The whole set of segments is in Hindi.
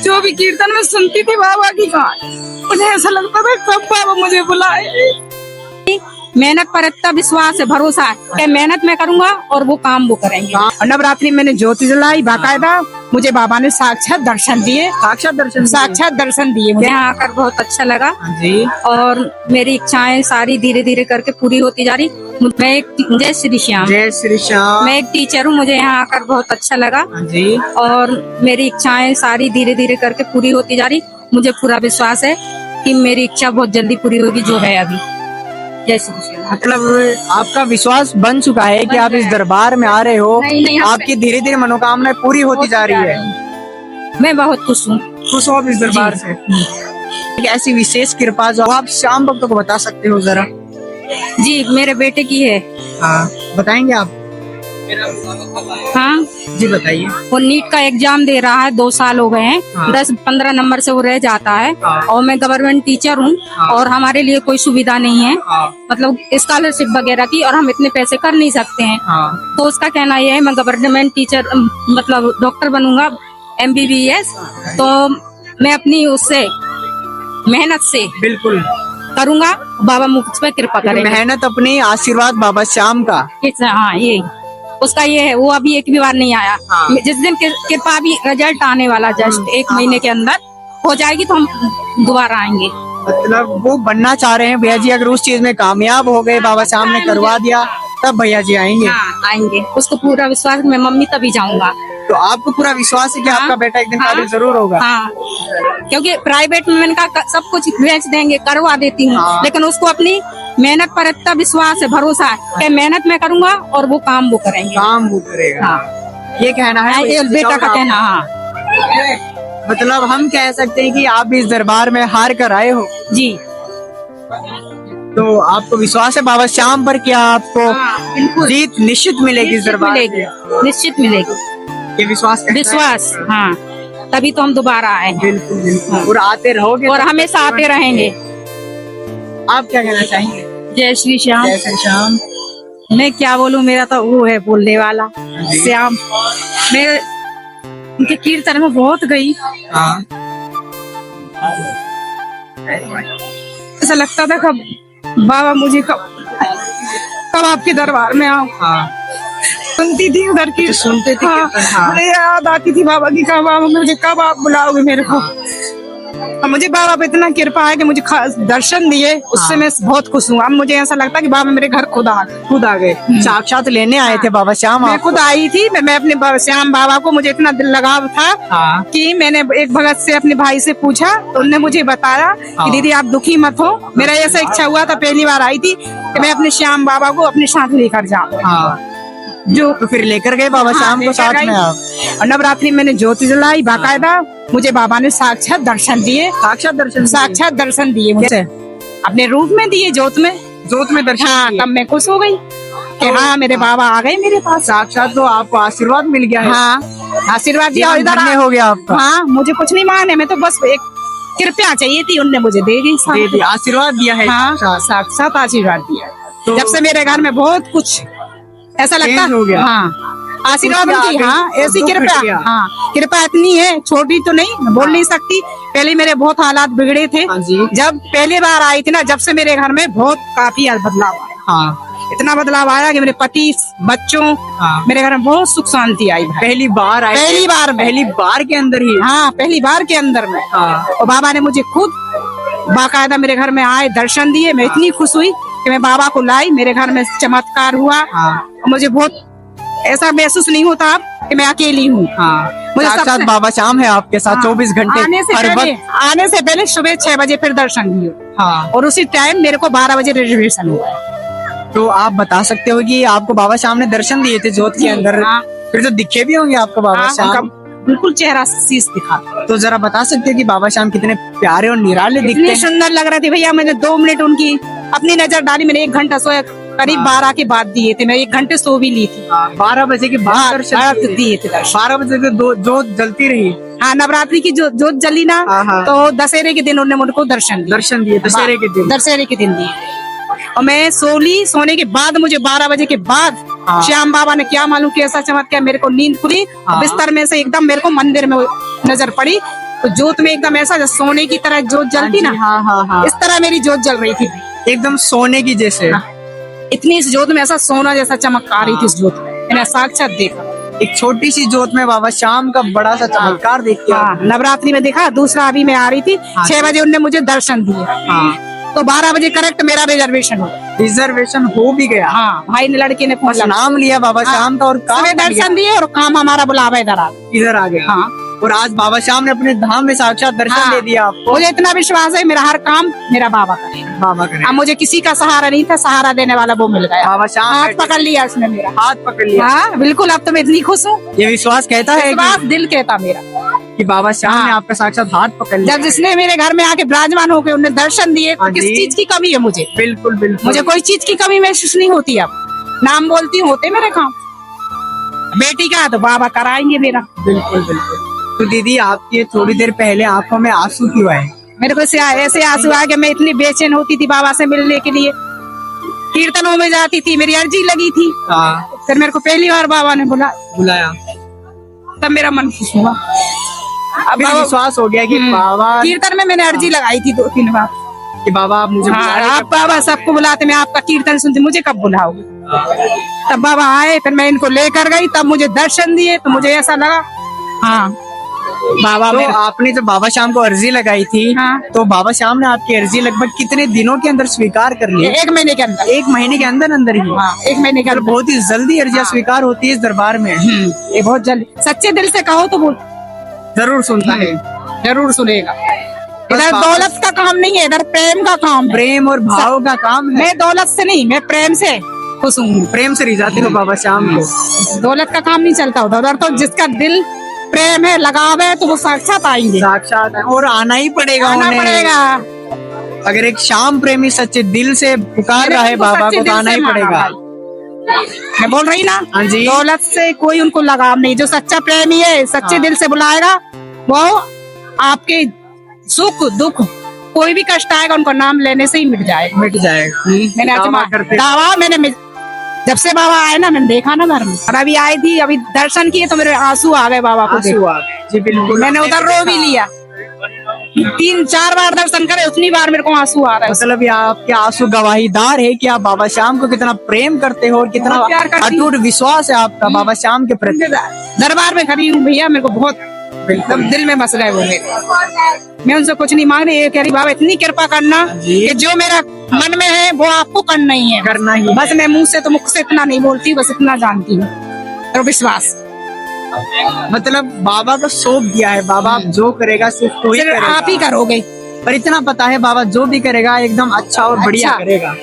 जो भी कीर्तन में सुनती थी बाबा की कहानी, मुझे ऐसा लगता था कब बाबा मुझे बुलाए। मेहनत पर इतना विश्वास है, भरोसा है कि मेहनत मैं करूंगा और वो काम वो करेंगे। नवरात्रि मैंने ज्योति जलाई बाकायदा, मुझे बाबा ने साक्षात दर्शन दिए। साक्षात दर्शन दिए मुझे। यहाँ आकर बहुत अच्छा लगा जी। और मेरी इच्छाएं सारी धीरे धीरे करके पूरी होती जा रही। मैं एक जय श्री श्याम मैं एक टीचर हूँ। मुझे यहाँ आकर बहुत अच्छा लगा जी। और मेरी इच्छाएं सारी धीरे धीरे करके पूरी होती जा रही। मुझे पूरा विश्वास है कि मेरी इच्छा बहुत जल्दी पूरी होगी जो है अभी। मतलब आपका विश्वास बन चुका है कि आप इस दरबार में आ रहे हो, आपकी धीरे धीरे मनोकामनाएं पूरी होती जा रही है। मैं बहुत खुश हूँ आप इस दरबार से। एक ऐसी विशेष कृपा जो आप श्याम भक्तों को बता सकते हो जरा। जी, मेरे बेटे की है। हाँ, बताएंगे आप? हाँ जी बताइए। वो नीट का एग्जाम दे रहा है, 2 साल हो गए हैं। हाँ। 10-15 नंबर से वो रह जाता है। हाँ। और मैं गवर्नमेंट टीचर हूँ। हाँ। और हमारे लिए कोई सुविधा नहीं है। हाँ। मतलब स्कॉलरशिप वगैरह की, और हम इतने पैसे कर नहीं सकते हैं। हाँ। तो उसका कहना यह है मैं गवर्नमेंट टीचर मतलब डॉक्टर बनूंगा, MBBS। तो मैं अपनी उससे मेहनत से बिल्कुल करूंगा, बाबा मुझ पर कृपा करेंगे। मेहनत अपनी, आशीर्वाद बाबा श्याम का। हाँ, ये उसका ये है। वो अभी एक भी बार नहीं आया। हाँ। जिस दिन कृपा भी रिजल्ट आने वाला जस्ट 1 महीने के अंदर हो जाएगी तो हम दोबारा आएंगे। मतलब वो बनना चाह रहे हैं भैया जी, अगर उस चीज में कामयाब हो गए, बाबा श्याम ने करवा दिया, तब भैया जी आएंगे। हाँ, आएंगे। उसको पूरा विश्वास, मैं मम्मी तभी जाऊंगा। तो आपको पूरा विश्वास है कि आपका बेटा एक दिन काबिल जरूर होगा? हाँ, क्योंकि प्राइवेट में मैंने कहा सब कुछ बेच देंगे, करवा देती हूँ। हाँ। लेकिन उसको अपनी मेहनत पर इतना विश्वास है, भरोसा है कि मेहनत मैं करूंगा और वो काम वो करेंगे। काम वो करेगा। हाँ, ये कहना है ये बेटा का कहना। हाँ, मतलब हम कह सकते हैं कि आप इस दरबार में हार कर आए हो जी। तो आपको विश्वास है बाबा श्याम पर कि आपको बिल्कुल जीत निश्चित मिलेगी इस दरबार में? निश्चित मिलेगी। ये विश्वास कहता है? विश्वास, हाँ, तभी तो हम दोबारा आए हैं। बिल्कुल बिल्कुल। और आते रहोगे और हमेशा आते रहेंगे। आप क्या कहना चाहेंगे? जय श्री श्याम। जय श्री श्याम। मैं क्या बोलूं, मेरा तो वो है बोलने वाला श्याम। मैं उनके कीर्तन में बहुत गई। हाँ। ऐसा लगता था कब बाबा मुझे कब आपके दरबार में आऊं। हाँ। सुनती थी उधर की, सुनते थे कीर्तन। हाँ। मुझे याद आती थी बाबा की, कब बाबा मुझे कब आप बुलाओगे मेरे को। और मुझे बाबा पे इतना कृपा है कि मुझे खास दर्शन दिए, उससे मैं बहुत खुश हूँ। अब मुझे ऐसा लगता है कि बाबा मेरे घर खुद आ गए। साक्षात लेने आए थे बाबा श्याम? मैं खुद आई थी। मैं अपने श्याम बाबा को, मुझे इतना दिल लगाव था कि मैंने एक भगत से अपने भाई से पूछा, तो उन्होंने मुझे बताया कि दीदी आप दुखी मत हो। मेरा ऐसा इच्छा हुआ था, पहली बार आई थी कि मैं अपने श्याम बाबा को अपने साथ लेकर जाऊँ। जो तो फिर लेकर गए बाबा श्याम को साथ में आप? और नवरात्रि मैंने ज्योति जलाई बाकायदा, मुझे बाबा ने साक्षात दर्शन दिए। साक्षात दर्शन दिए मुझे, अपने रूप में दिए, जोत में दर्शन। हाँ, तब मैं खुश हो गई कि हाँ मेरे बाबा आ गए मेरे पास। साक्षात तो आपको आशीर्वाद मिल गया है। हाँ, आशीर्वाद दिया। इधर हो गया आपका। हाँ, मुझे कुछ नहीं मांगने, मैं तो बस एक कृपया चाहिए थी, उनने मुझे दे दी। आशीर्वाद दिया है। हाँ, साक्षात आशीर्वाद दिया। जब से मेरे घर में बहुत कुछ ऐसा लगता हो गया। हाँ, आशीर्वाद मिलती। हाँ, ऐसी कृपा। हाँ, कृपा इतनी है, छोटी तो नहीं, बोल नहीं सकती। पहले मेरे बहुत हालात बिगड़े थे। जब पहली बार आई थी ना, जब से मेरे घर में बहुत काफी बदलाव आया। हाँ। इतना बदलाव आया कि मेरे पति, बच्चों, मेरे घर में बहुत सुख शांति आई। पहली बार के अंदर ही। हाँ, पहली बार के अंदर में। और बाबा ने मुझे खुद बाकायदा मेरे घर में आए, दर्शन दिए। मैं इतनी खुश हुई कि मैं बाबा को लाई, मेरे घर में चमत्कार हुआ। और मुझे बहुत ऐसा महसूस नहीं होता अब कि मैं अकेली हूँ। मुझे साथ बाबा श्याम है आपके साथ 24 घंटे। आने से पहले सुबह 6 बजे फिर दर्शन दिए। और उसी टाइम मेरे को 12 बजे रिजर्वेशन हुआ। तो आप बता सकते हो कि आपको बाबा श्याम ने दर्शन दिए थे जोत के अंदर? फिर तो दिखे भी होंगे आपको बाबा श्याम? बिल्कुल चेहरा शीश दिखा। तो जरा बता सकते हो कि बाबा श्याम कितने प्यारे और निराले दिखते हैं? सुंदर लग रहे थे भैया। मैंने 2 मिनट उनकी अपनी नजर डाली। मैंने 1 घंटा सोया, करीब 12 के बाद दिए थे। मैं 1 घंटे सो भी ली थी। 12 बजे के बाद दिए थे। 12 बजे से जोत जलती रही। हाँ, नवरात्रि की जोत जली ना, तो दशहरे के दिन उन्होंने मुझको दर्शन दिए। दशहरे के दिन दिए। और मैं सोने के बाद मुझे 12 बजे के बाद श्याम बाबा ने क्या मालूम कि ऐसा चमत्कार, मेरे को नींद खुली। बिस्तर में से एकदम मेरे को मंदिर में नजर पड़ी तो जोत में एकदम ऐसा जैसे सोने की तरह जोत जलती ना, हाँ हाँ हाँ, इस तरह मेरी जोत जल रही थी। एकदम सोने की जैसे। हाँ। इतनी इस जोत में ऐसा सोना जैसा चमक आ रही थी इस जोत में, मैंने साक्षात देखा। एक छोटी सी जोत में बाबा श्याम का बड़ा सा चमत्कार देखते हैं। हाँ, नवरात्रि में देखा। दूसरा अभी मैं आ रही थी, 6 बजे उनने मुझे दर्शन दिए। हाँ, तो 12 बजे करेक्ट मेरा रिजर्वेशन हो गया। रिजर्वेशन हो भी गया। हाँ, भाई ने लड़के ने फोन बस नाम लिया बाबा श्याम का और काम हमें बन गया। दर्शन दिए और काम हमारा बुलावा इधर आ गया। इधर आ गया। हाँ, और आज बाबा श्याम ने अपने धाम में साक्षात दर्शन हाँ। दे दिया आपको। मुझे इतना विश्वास है मेरा हर काम मेरा बाबा करेगा। बाबा करे। अब मुझे किसी का सहारा नहीं था, सहारा देने वाला वो मिल गया। बाबा श्याम हाथ पकड़ लिया उसने मेरा। हाथ पकड़ लिया। हाँ बिल्कुल, अब तो मैं इतनी खुश हूँ। ये विश्वास कहता है विश्वास दिल कहता मेरा कि बाबा श्याम ने हाँ। आपका साक्षात हाथ पकड़ लिया। जब जिसने मेरे घर में आके विराजमान होकर उन्हें दर्शन दिए, तो हाँ किस जी। चीज की कमी है मुझे? बिल्कुल बिल्कुल। मुझे कोई चीज की कमी महसूस नहीं होती। अब नाम बोलती हूँ, होते मेरे काम। बेटी का है तो बाबा कराएंगे मेरा। बिल्कुल बिल्कुल। तो दीदी आपके थोड़ी देर पहले आंखों में आंसू क्यों आए? मेरे को ऐसे आंसू आ गए। मैं इतनी बेचैन होती थी बाबा से मिलने के लिए, कीर्तनों में जाती थी, मेरी अर्जी लगी थी। हाँ, फिर मेरे को पहली बार बाबा ने बुलाया तब मेरा मन खुश हुआ। अब फिर बाबा विश्वास हो गया कि बाबा कीर्तन में मैंने अर्जी लगाई थी 2-3 बार। कि बाबा आप मुझे हाँ, बुलाए। आप बाबा सबको बुलाते, मैं आपका कीर्तन सुनती, मुझे कब बुलाओगे? तब बाबा आए, फिर मैं इनको लेकर गई, तब मुझे दर्शन दिए, तो मुझे ऐसा लगा हाँ बाबा तो मेरा। आपने जब बाबा श्याम को अर्जी लगाई थी, हाँ। तो बाबा श्याम ने आपकी अर्जी लगभग कितने दिनों के अंदर स्वीकार कर ली? 1 महीने के अंदर। 1 महीने के अंदर अंदर ही। हाँ, 1 महीने के मतलब अंदर। बहुत ही जल्दी अर्जियां स्वीकार होती है इस दरबार में। ये बहुत जल्दी, सच्चे दिल से कहो तो बोल जरूर सुनता है। जरूर सुनेगा। बस इधर बाबा- दौलत का काम नहीं है, इधर प्रेम का काम है। प्रेम और भाव का काम है। मैं दौलत से नहीं, मैं प्रेम से खुश हूँ। प्रेम से रिझाती हो बाबा श्याम को। दौलत का काम नहीं चलता उधर तो जिसका दिल प्रेम है, लगाव है, तो वो साक्षात आएंगे। साक्षात है और आना ही पड़ेगा आना उन्हें। पड़ेगा। अगर एक श्याम प्रेमी सच्चे दिल से पुकार रहा है बाबा को, तो आना ही पड़ेगा। मैं बोल रही ना, हाँ जी। दौलत से कोई उनको लगाव नहीं। जो सच्चा प्रेमी है, सच्चे हाँ। दिल से बुलाएगा, वो आपके सुख दुख कोई भी कष्ट आएगा उनको नाम लेने से ही मिट जाएगा। मिट जाएगा। मैंने आज दावा करते। दावा मैंने जब से बाबा आए ना, मैंने देखा ना घर में। और अभी आई थी, अभी दर्शन किए तो मेरे आंसू आ गए बाबा को देख। आंसू आ गए। जी बिल्कुल। मैंने उधर रो भी लिया। 3-4 बार दर्शन करे, उतनी बार मेरे को आंसू आ रहा है। मतलब ये आपके आंसू गवाहीदार है कि आप बाबा श्याम को कितना प्रेम करते हो और कितना बहुत प्यार करती हूँ। अटूट विश्वास है आपका बाबा श्याम के प्रति। दरबार में खड़ी हूँ भैया, मेरे को बहुत एकदम दिल में बस गए वो मेरे। मैं उनसे कुछ नहीं मांग रही, ये कह रही बाबा इतनी कृपा करना जी। कि जो मेरा मन में है वो आपको करना ही है। करना ही है। बस मैं मुंह से तो मुख से इतना नहीं बोलती, बस इतना जानती हूँ और विश्वास। मतलब बाबा को सौंप दिया है, बाबा आप जो करेगा सिर्फ तो ही सिर्फ करेगा। आप ही करोगे, पर इतना पता है बाबा जो भी करेगा एकदम अच्छा और बढ़िया अच्छा। करेगा।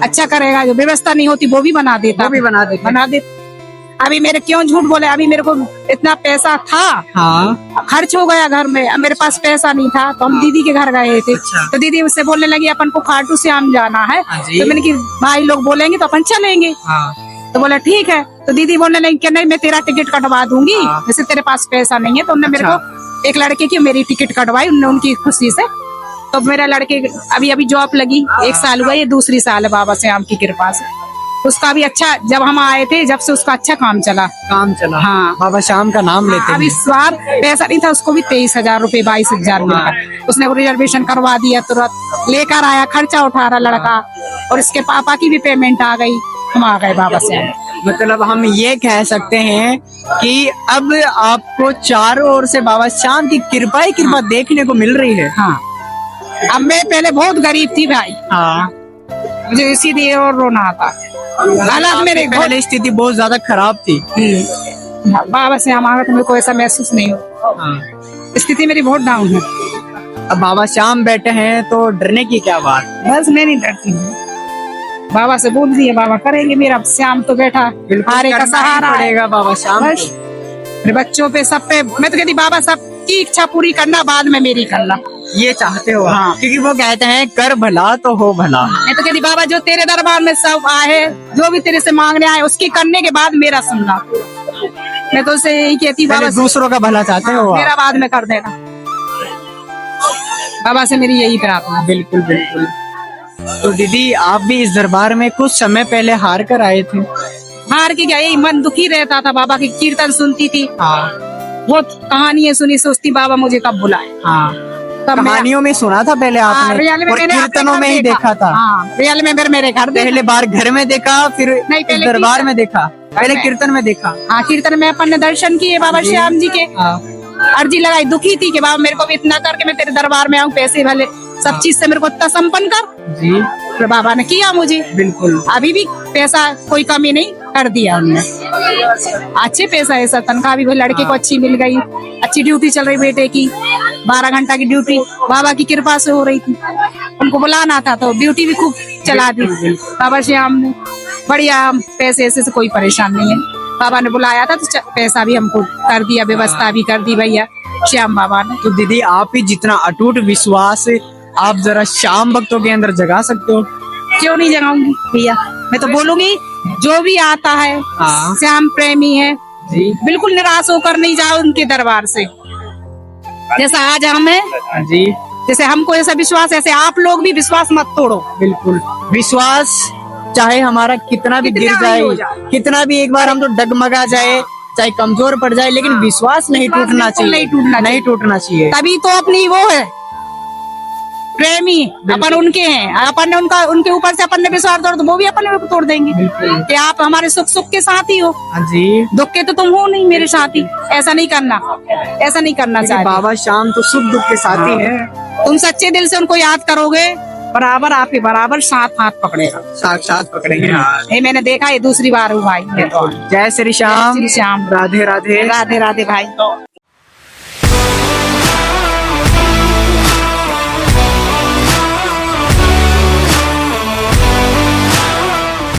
अच्छा करेगा। जो व्यवस्था नहीं होती वो भी बना देता, वो भी बना देता। बना दे। अभी मेरे क्यों झूठ बोले, अभी मेरे को इतना पैसा था, हाँ, खर्च हो गया घर में। अब मेरे पास पैसा नहीं था, तो हम दीदी के घर गए थे। अच्छा। तो दीदी उससे बोलने लगी अपन को खाटू श्याम जाना है। हाँ जी। तो मैंने कि भाई लोग बोलेंगे तो अपन चलेंगे। हाँ, तो बोला ठीक है। तो दीदी बोलने लगी कि नहीं मैं तेरा टिकट कटवा दूंगी, हाँ। वैसे तेरे पास पैसा नहीं है। तो उन्होंने मेरे अच्छा। को एक लड़के की मेरी टिकट कटवाई, उन्होंने उनकी खुशी से। तो मेरा लड़के अभी अभी जॉब लगी, 1 साल हुआ, ये दूसरी साल है बाबा श्याम की कृपा से। उसका भी अच्छा, जब हम आए थे जब से उसका अच्छा काम चला। काम चला। हाँ। बाबा श्याम का नाम लेते अभी हैं। स्वार पैसा नहीं था, उसको भी 23,000 रुपए 22,000 मिला। उसने वो रिजर्वेशन करवा दिया, तुरंत लेकर आया, खर्चा उठा रहा लड़का। और इसके पापा की भी पेमेंट आ गई, हम आ गए बाबा श्याम। मतलब हम ये कह सकते हैं कि अब आपको चारों ओर से बाबा श्याम की कृपा ही कृपा देखने को मिल रही है। हाँ, अब मैं पहले बहुत गरीब थी भाई, हाँ, मुझे इसीलिए और रोना आता। हालात मेरे आपकी पहले स्थिति बहुत ज्यादा खराब थी। बाबा से हमारा तो मेरे को ऐसा महसूस नहीं हो। हाँ। स्थिति मेरी बहुत डाउन है। अब बाबा श्याम बैठे हैं तो डरने की क्या बात। बस मैं नहीं डरती हूँ, बाबा से बोल दिए बाबा करेंगे। मेरा श्याम तो बैठा हारे का करना ही सहारा है। पड़ेगा बाबा श्याम बस को। मेरे बच्चों पे सब पे मैं तो कहती बाबा सबकी इच्छा पूरी करना, बाद में मेरी करना। ये चाहते हो। हाँ। क्योंकि वो कहते हैं कर भला तो हो भला। मैं तो कहती बाबा जो तेरे दरबार में सब आए, जो भी तेरे से मांगने आए, उसकी करने के बाद मेरा सुनना। मैं तो उसे यही कहती पहले बाबा दूसरों का भला चाहते हो आप। मेरा बाद में कर देना। बाबा से मेरी यही प्रार्थना। बिल्कुल बिल्कुल। तो दीदी आप भी इस दरबार में कुछ समय पहले हार कर आए थे। हार के क्या, यही मन दुखी रहता था। बाबा की कीर्तन सुनती थी, हाँ। बहुत कहानियां सुनी, सोचती बाबा मुझे कब बुलाए। हाँ, तब मैं कहानियों में सुना था पहले हाँ, आपने रियल में और मैंने अपने कीर्तनों घर में ही देखा था। हाँ, रियल में फिर मेरे घर देखा। पहले बार घर में देखा, फिर नहीं, इस पहले दरबार कीर्तन। में देखा, पहले में। कीर्तन में देखा। हाँ, कीर्तन में अपन ने दर्शन किए बाबा जी। श्याम जी के। हाँ, अर्जी लगाई, दुखी थी कि बाबा मेरे को भी इतना करके मैं तेरे दरबार में आऊँ, पैसे भले सब चीज से मेरे को इतना संपन्न कर। जी फिर बाबा ने किया मुझे, बिल्कुल। अभी भी पैसा कोई कमी नहीं कर दिया उनने। अच्छे पैसा, ऐसा तनख्वाह भी लड़के को अच्छी मिल गई, अच्छी ड्यूटी चल रही बेटे की, 12 घंटा की ड्यूटी बाबा की कृपा से हो रही थी। उनको बुलाना था तो ड्यूटी भी खूब चला दी बाबा श्याम ने। बढ़िया, पैसे ऐसे से कोई परेशान नहीं है। बाबा ने बुलाया था तो पैसा भी हमको कर दिया, व्यवस्था भी कर दी भैया श्याम बाबा ने। तो दीदी, आप ही जितना अटूट विश्वास आप जरा श्याम भक्तों के अंदर जगा सकते हो? क्यों नहीं जगाऊंगी भैया, मैं तो बोलूंगी जो भी आता है हाँ। श्याम प्रेमी है, जी बिल्कुल निराश होकर नहीं जाओ उनके दरबार से। जैसा आज हम है, जी जैसे हमको ऐसा विश्वास, ऐसे आप लोग भी विश्वास मत तोड़ो। बिल्कुल। विश्वास चाहे हमारा कितना भी गिर कितना भी हो जाए, जाए। कितना भी एक बार हम तो डगमगा जाए, चाहे कमजोर पड़ जाए, लेकिन विश्वास नहीं विश्वास टूटना बिल्कुल चाहिए, नहीं टूटना नहीं टूटना चाहिए। तभी तो अपनी वो है प्रेमी, अपन उनके हैं, अपन ने उनका उनके ऊपर से अपन ने विश्वास तोड़, तो वो भी अपन ने तोड़ देंगे बिल्कुल। कि आप हमारे सुख सुख के साथी हो, हाँ जी, दुख के तो तुम हो नहीं मेरे साथी। ऐसा नहीं करना, ऐसा नहीं करना क्योंकि चाहिए। बाबा श्याम तो सुख दुख के साथी हैं। तुम सच्चे दिल से उनको याद करोगे, बराबर आपके बराबर साथ हाथ पकड़ेगा। साक्षात पकड़ेंगे। ये मैंने देखा, ये दूसरी बार हुआ है। जय श्री श्याम, श्री श्याम, राधे राधे। राधे राधे भाई।